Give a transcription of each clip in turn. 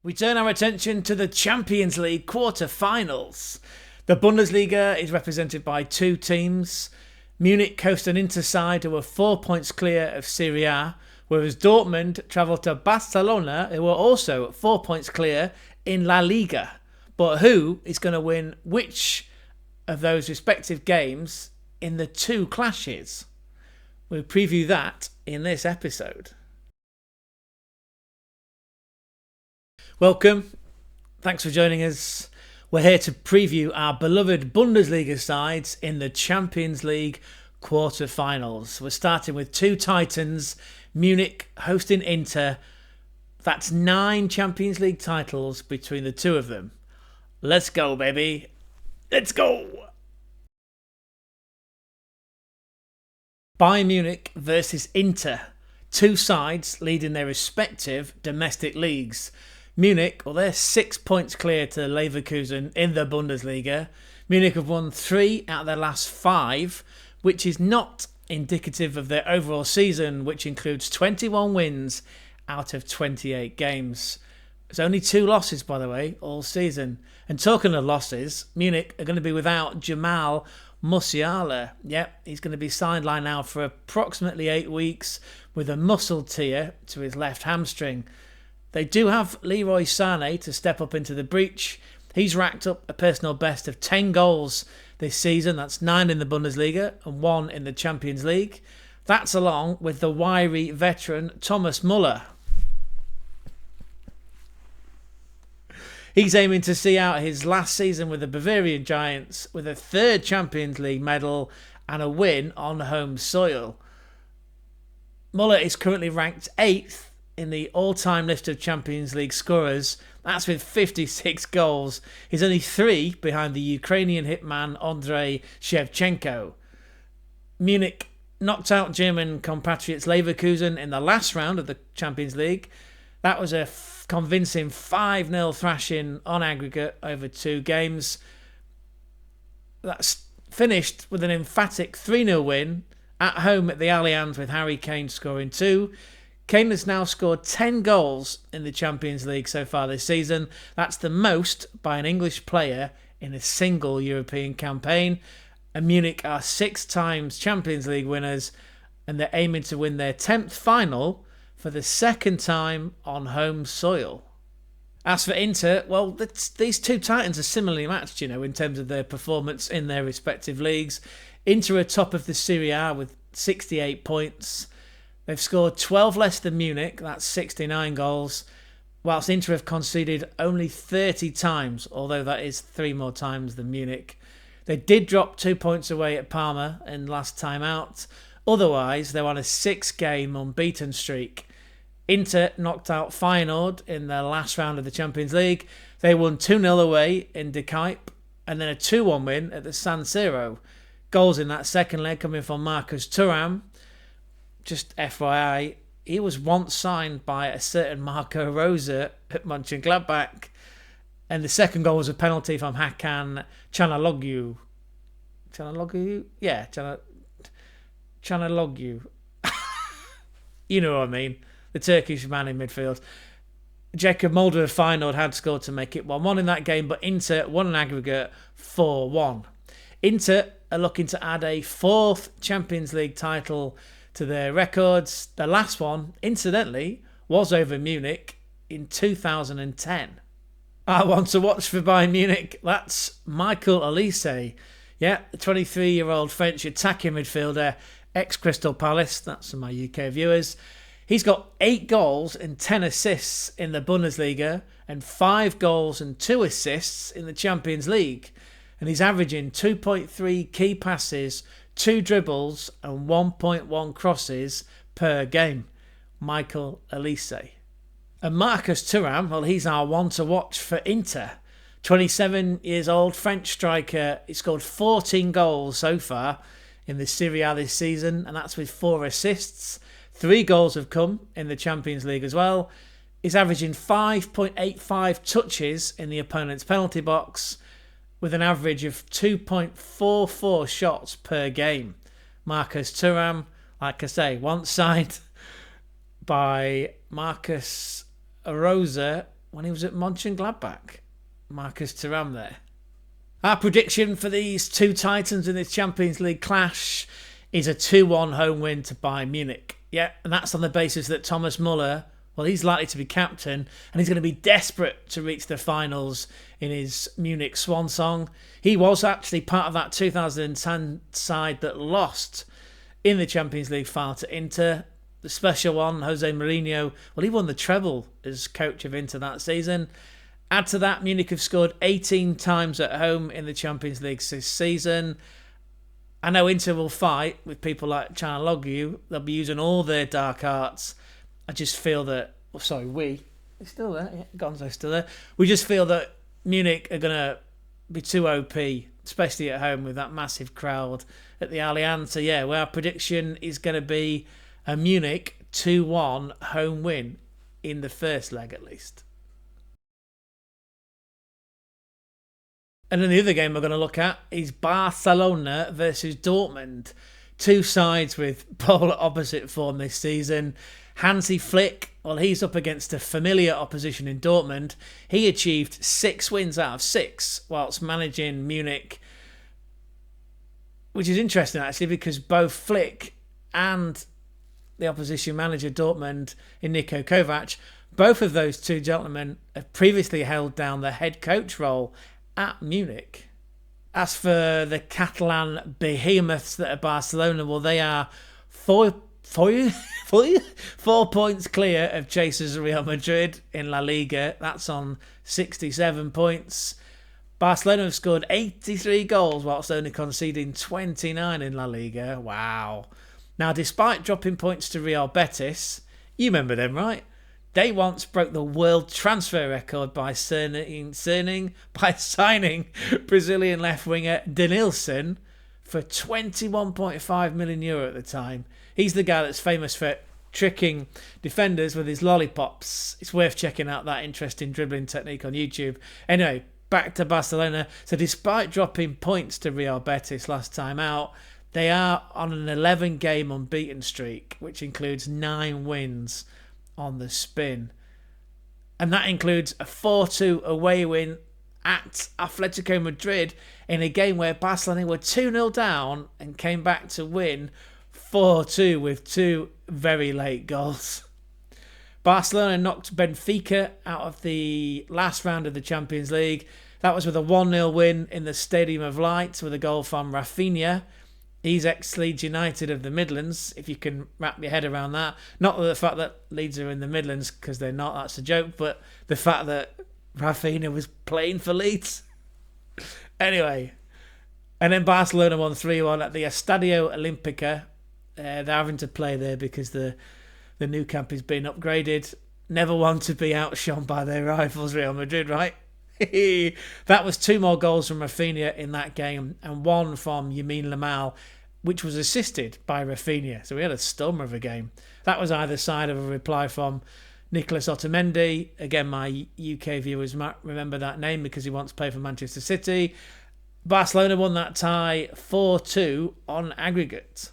We turn our attention to the Champions League quarter-finals. The Bundesliga is represented by two teams. Munich host an Inter side who are 4 points clear of Serie A, whereas Dortmund travel to Barcelona, who are also 4 points clear in La Liga. But who is going to win which of those respective games in the two clashes? We'll preview that in this episode. Welcome. Thanks for joining us. We're here to preview our beloved Bundesliga sides in the Champions League quarter-finals. We're starting with two titans, Munich hosting Inter. That's 9 Champions League titles between the two of them. Let's go, baby. Let's go. Bayern Munich versus Inter. Two sides leading their respective domestic leagues. Munich, well, they're 6 points clear to Leverkusen in the Bundesliga. Munich have won 3 out of their last 5, which is not indicative of their overall season, which includes 21 wins out of 28 games. There's only 2 losses, by the way, all season. And talking of losses, Munich are going to be without Jamal Musiala. Yep, he's going to be sidelined now for approximately 8 weeks with a muscle tear to his left hamstring. They do have Leroy Sané to step up into the breach. He's racked up a personal best of 10 goals this season. That's 9 in the Bundesliga and 1 in the Champions League. That's along with the wiry veteran Thomas Muller. He's aiming to see out his last season with the Bavarian Giants with a 3rd Champions League medal and a win on home soil. Muller is currently ranked 8th in the all-time list of Champions League scorers. That's with 56 goals. He's only 3 behind the Ukrainian hitman Andrei Shevchenko. Munich knocked out German compatriots Leverkusen in the last round of the Champions League. That was a convincing 5-0 thrashing on aggregate over 2 games. That's finished with an emphatic 3-0 win at home at the Allianz with Harry Kane scoring 2. Kane has now scored 10 goals in the Champions League so far this season. That's the most by an English player in a single European campaign. And Munich are 6 times Champions League winners, and they're aiming to win their 10th final for the 2nd time on home soil. As for Inter, well, these two titans are similarly matched, in terms of their performance in their respective leagues. Inter are top of the Serie A with 68 points. They've scored 12 less than Munich, that's 69 goals, whilst Inter have conceded only 30 times, although that is 3 more times than Munich. They did drop 2 points away at Parma in last time out. Otherwise, they're on a 6-game unbeaten streak. Inter knocked out Feyenoord in the last round of the Champions League. They won 2-0 away in De Kuip, and then a 2-1 win at the San Siro. Goals in that second leg coming from Markus Thuram. Just FYI, he was once signed by a certain Marco Rose at Mönchengladbach. And the second goal was a penalty from Hakan Çalhanoğlu. Çalhanoğlu? Yeah, Çalhanoğlu. You know what I mean. The Turkish man in midfield. Jacob Mulder of Feyenoord had scored to make it 1-1 in that game, but Inter won an aggregate 4-1. Inter are looking to add a 4th Champions League title to their records. The last one, incidentally, was over Munich in 2010. I want to watch for Bayern Munich. That's Michael Olise. Yeah, the 23-year-old French attacking midfielder, ex-Crystal Palace. That's for my UK viewers. He's got 8 goals and 10 assists in the Bundesliga and 5 goals and 2 assists in the Champions League. And he's averaging 2.3 key passes, 2 dribbles and 1.1 crosses per game. Michael Olise. And Markus Thuram, well, he's our one to watch for Inter. 27 years old, French striker. He scored 14 goals so far in the Serie A this season, and that's with 4 assists. 3 goals have come in the Champions League as well. He's averaging 5.85 touches in the opponent's penalty box, with an average of 2.44 shots per game. Markus Thuram, like I say, once signed by Marcus Rose when he was at Mönchengladbach. Markus Thuram there. Our prediction for these two titans in this Champions League clash is a 2-1 home win to Bayern Munich. Yeah, and that's on the basis that Thomas Muller, well, he's likely to be captain, and he's going to be desperate to reach the finals in his Munich swan song. He was actually part of that 2010 side that lost in the Champions League final to Inter. The special one, Jose Mourinho, well, he won the treble as coach of Inter that season. Add to that, Munich have scored 18 times at home in the Champions League this season. I know Inter will fight with people like Canaloglu. They'll be using all their dark arts. I just feel that... Oh, sorry, He's still there. Yeah, Gonzo's still there. We just feel that Munich are going to be too OP, especially at home with that massive crowd at the Allianz. So, yeah, our prediction is going to be a Munich 2-1 home win in the first leg at least. And then the other game we're going to look at is Barcelona versus Dortmund. Two sides with polar opposite form this season. Hansi Flick, well, he's up against a familiar opposition in Dortmund. He achieved 6 wins out of 6 whilst managing Munich, which is interesting actually because both Flick and the opposition manager Dortmund in Niko Kovac, both of those two gentlemen have previously held down the head coach role at Munich. As for the Catalan behemoths that are Barcelona, well, they are 4 points clear of chasers Real Madrid in La Liga. That's on 67 points. Barcelona have scored 83 goals whilst only conceding 29 in La Liga. Wow. Now, despite dropping points to Real Betis, you remember them, right? They once broke the world transfer record by signing Brazilian left winger Denilson for €21.5 million at the time. He's the guy that's famous for tricking defenders with his lollipops. It's worth checking out that interesting dribbling technique on YouTube. Anyway, back to Barcelona. So despite dropping points to Real Betis last time out, they are on an 11-game unbeaten streak, which includes 9 wins on the spin. And that includes a 4-2 away win at Atletico Madrid in a game where Barcelona were 2-0 down and came back to win 4-2 with 2 very late goals. Barcelona knocked Benfica out of the last round of the Champions League. That was with a 1-0 win in the Stadium of Light with a goal from Rafinha. He's ex-Leeds United of the Midlands, if you can wrap your head around that. Not the fact that Leeds are in the Midlands, because they're not, that's a joke, but the fact that Rafinha was playing for Leeds. Anyway, and then Barcelona won 3-1 at the Estadio Olímpico. They're having to play there because the new camp is being upgraded. Never one to be outshone by their rivals, Real Madrid, right? That was 2 more goals from Rafinha in that game and 1 from Lamine Yamal, which was assisted by Rafinha. So we had a stormer of a game. That was either side of a reply from Nicolas Otamendi. Again, my UK viewers might remember that name because he once played for Manchester City. Barcelona won that tie 4-2 on aggregate.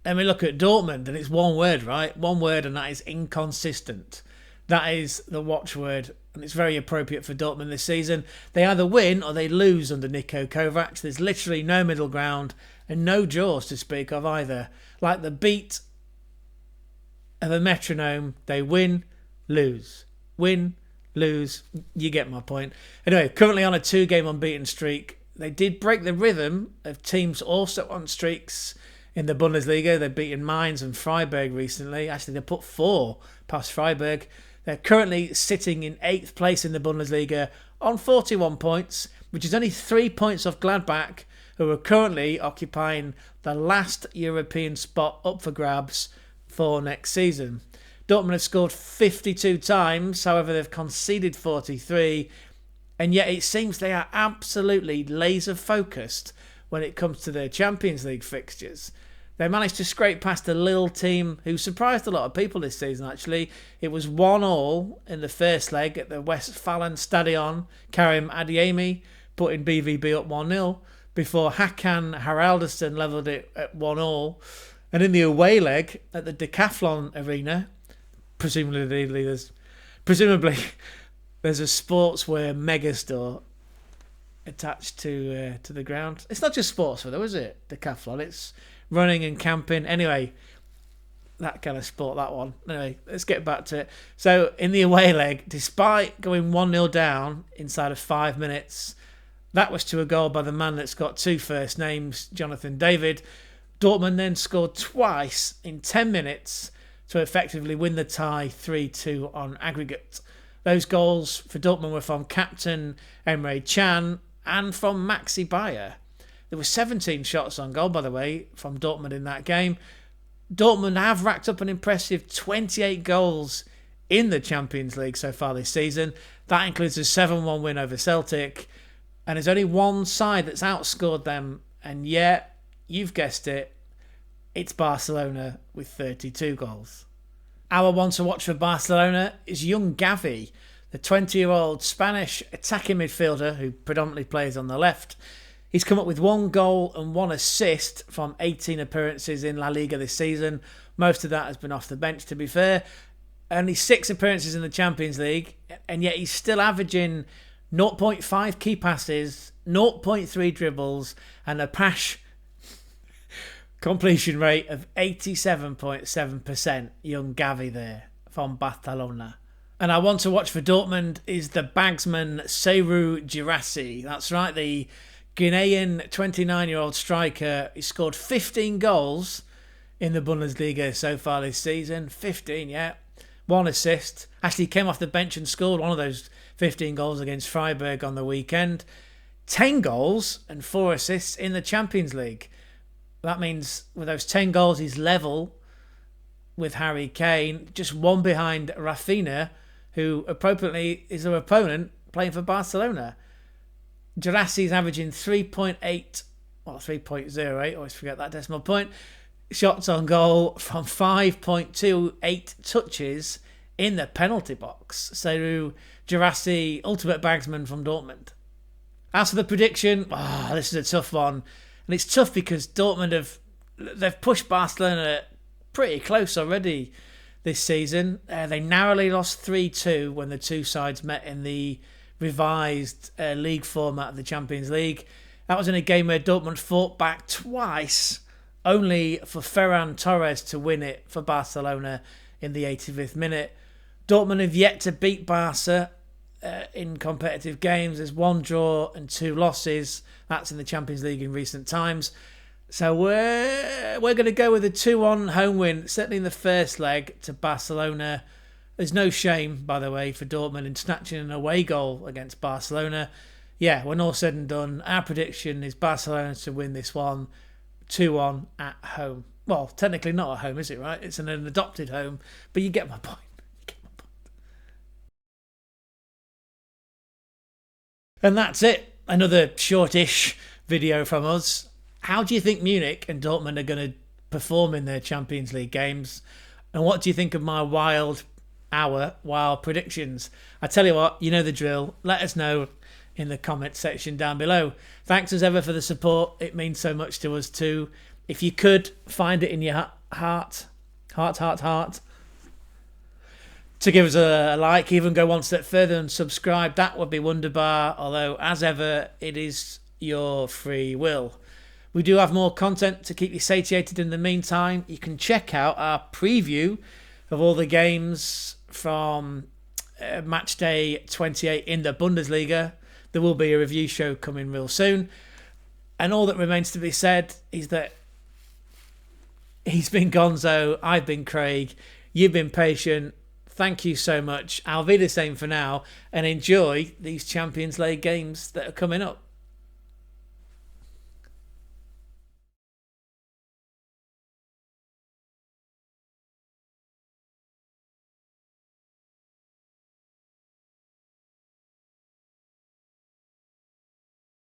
Then we look at Dortmund, and it's one word, right? One word, and that is inconsistent. That is the watchword, and it's very appropriate for Dortmund this season. They either win or they lose under Niko Kovac. There's literally no middle ground and no jaws to speak of either. Like the beat of a metronome, they win, lose. Win, lose. You get my point. Anyway, currently on a 2-game unbeaten streak. They did break the rhythm of teams also on streaks in the Bundesliga. They've beaten Mainz and Freiburg recently. Actually, they put 4 past Freiburg. They're currently sitting in 8th place in the Bundesliga on 41 points, which is only 3 points off Gladbach, who are currently occupying the last European spot up for grabs for next season. Dortmund have scored 52 times, however they've conceded 43, and yet it seems they are absolutely laser focused when it comes to their Champions League fixtures. They managed to scrape past a Lille team who surprised a lot of people this season, actually. It was 1-1 in the first leg at the Westfalenstadion. Karim Adeyemi putting BVB up 1-0 before Hakan Haraldsson levelled it at 1-1. And in the away leg at the Decathlon Arena, presumably There's a sportswear megastore attached to the ground. It's not just sportswear though, is it? Decathlon. It's running and camping. Anyway, that kind of sport, that one. Anyway, let's get back to it. So, in the away leg, despite going 1-0 down inside of 5 minutes, that was to a goal by the man that's got 2 first names, Jonathan David. Dortmund then scored twice in 10 minutes to effectively win the tie 3-2 on aggregate. Those goals for Dortmund were from captain Emre Can and from Maxi Bayer. There were 17 shots on goal, by the way, from Dortmund in that game. Dortmund have racked up an impressive 28 goals in the Champions League so far this season. That includes a 7-1 win over Celtic. And there's only one side that's outscored them. And yet, you've guessed it, it's Barcelona with 32 goals. Our one to watch for Barcelona is young Gavi, the 20-year-old Spanish attacking midfielder who predominantly plays on the left. He's come up with 1 goal and 1 assist from 18 appearances in La Liga this season. Most of that has been off the bench, to be fair. Only 6 appearances in the Champions League, and yet he's still averaging 0.5 key passes, 0.3 dribbles, and a pass completion rate of 87.7%. Young Gavi there from Barcelona. And I want to watch for Dortmund is the bagsman Sehrou Guirassy. That's right, the Ghanaian 29-year-old striker. He scored 15 goals in the Bundesliga so far this season. 15, yeah. 1 assist. Actually came off the bench and scored one of those 15 goals against Freiburg on the weekend. 10 goals and 4 assists in the Champions League. That means with those 10 goals, he's level with Harry Kane, just 1 behind Rafinha, who appropriately is their opponent playing for Barcelona. Guirassy's averaging 3.08, always forget that decimal point, shots on goal from 5.28 touches in the penalty box. Sehrou Guirassy, ultimate bagsman from Dortmund. As for the prediction, this is a tough one. And it's tough because Dortmund they've pushed Barcelona pretty close already this season. They narrowly lost 3-2 when the two sides met in the revised league format of the Champions League. That was in a game where Dortmund fought back twice, only for Ferran Torres to win it for Barcelona in the 85th minute. Dortmund have yet to beat Barca in competitive games. There's 1 draw and 2 losses. That's in the Champions League in recent times. So we're going to go with a 2-1 home win, certainly in the first leg, to Barcelona. There's no shame, by the way, for Dortmund in snatching an away goal against Barcelona. Yeah, when all said and done, our prediction is Barcelona to win this one 2-1 at home. Well, technically not at home, is it, right? It's an adopted home, but you get my point. And that's it. Another shortish video from us. How do you think Munich and Dortmund are going to perform in their Champions League games? And what do you think of my wild predictions? I tell you what, you know the drill. Let us know in the comment section down below. Thanks as ever for the support. It means so much to us too. If you could find it in your heart, to give us a like, even go one step further and subscribe, that would be wonderbar. Although, as ever, it is your free will. We do have more content to keep you satiated in the meantime. You can check out our preview of all the games from match day 28 in the Bundesliga. There will be a review show coming real soon. And all that remains to be said is that he's been Gonzo, I've been Craig, you've been patient. Thank you so much. I'll be the same for now and enjoy these Champions League games that are coming up.